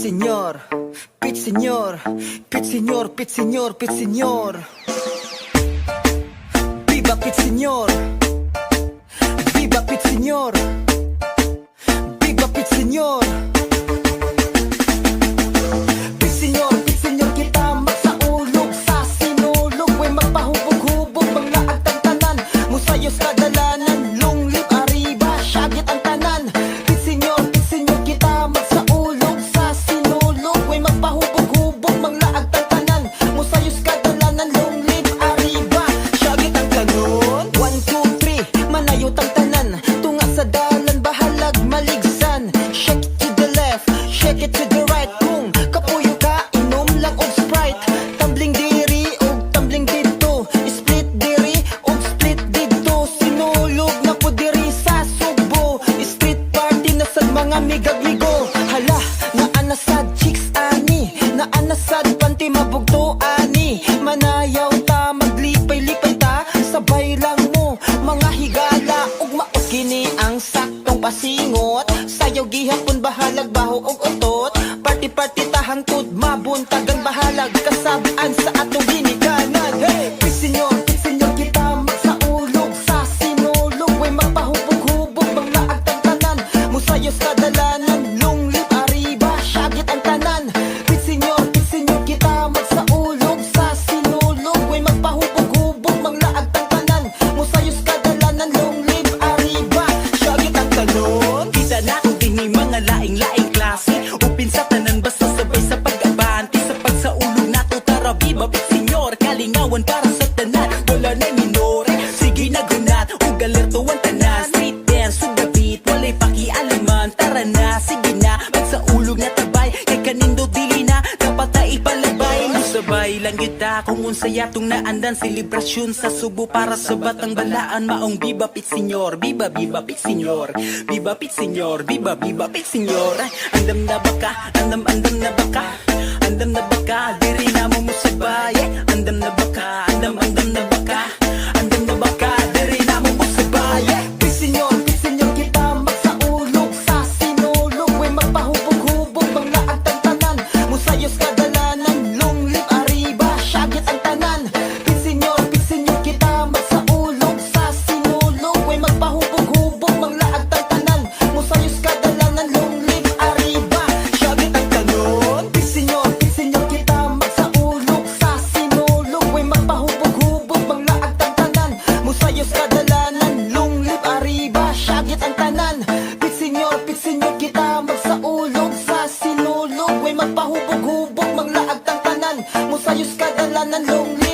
señor, pit señor, pit señor, pit señor, pit señor. Viva pit señor, viva pit señor, viva pit señor. Pit señor, kita magsaulog sa sinulog. Way magpahubog-hubog, mga agtang tanan. Musayos kadalanan, lunglip arriba, syagit ang tanan. Pit señor, kita magsaulog sa sinulog. Way magpahubog-hubog, mga agtang tanan. Musayos kadalanan, lunglip arriba, syagit ang tanon. 1, 2, 3, manayot ang tanan. Tunga sa dalan, bahalag maligsan. Shake it to the left, shake it to the right. Kung kapuyo ka, inom lang og Sprite. Tumbling diri og tumbling dito, split diri og split dito. Sinulog na po diri sa Subo, street party na sad mga migag-migo. Hala, naanasad chicks ani, naanasad panty mabugto ani. Manayaw ta, maglipay-lipay ta, sabay lang mo mga higala. Ug maot kini ang saktong pasingot. Sayaw gihapon bahalag baho og utot. Party-party ta hangtod mabuntagang bahalag. Kasabaan sa atong ginikanan. Hey, pit señor, kita magsaulog sa sinulog. Way magpahubog-hubog, mga agtang tanan. Musayos kadalanan, lunglip arriba, syagit ang tanan. Pit señor, kita magsaulog sa sinulog. Way magpahubog-hubog, mga agtang tanan. Musayos kadalanan, lunglip arriba, syagit ang tanon. Kita na kung dini mga laing-laing klase. Upin sa tanan basta sabay sa pag-abante. Sa pagsaulog nato tara viva pit señor. Kalingawan para sa tanan, wala na minore. Sige na gunat, ug alerto ang tanan. Street dance, ug the beat, walay pakialaman. Tara na, sige na, magsaulog na tabay. Kay kanindo dili na, dapat na ipalabay. Musabay lang kita kung unsay atong naandan. Selebrasyon sa Subo para sa batang balaan. Maong viva pit señor, viva pit señor. Viva pit señor, viva pit señor. Ay, andam na baka, andam na baka. Andam na baka, diri na mo musabay. Andam na baka, andam na baka. Andam na baka, diri na mo musabay. Pit señor, kita magsaulog sa sinulog. Way magpahubog-hubog, mga agtang tanan. Musayos kadalanan, lunglip arriba, syagit ang tanan. Pit señor, kita magsaulog sa sinulog. Way magpahubog-hubog, mga agtang tanan. Musayos kadalanan, lunglip arriba, syagit ang tanon. Pit señor, kita magsaulog sa sinulog. Way magpahubog-hubog, mga agtang tanan. Musayos kadalanan, lunglip arriba, syagit ang tanan. Pit señor, kita magsaulog sa sinulog. Way magpahubog-hubog, mga agtang tanan. Musayos kadalanan, lunglip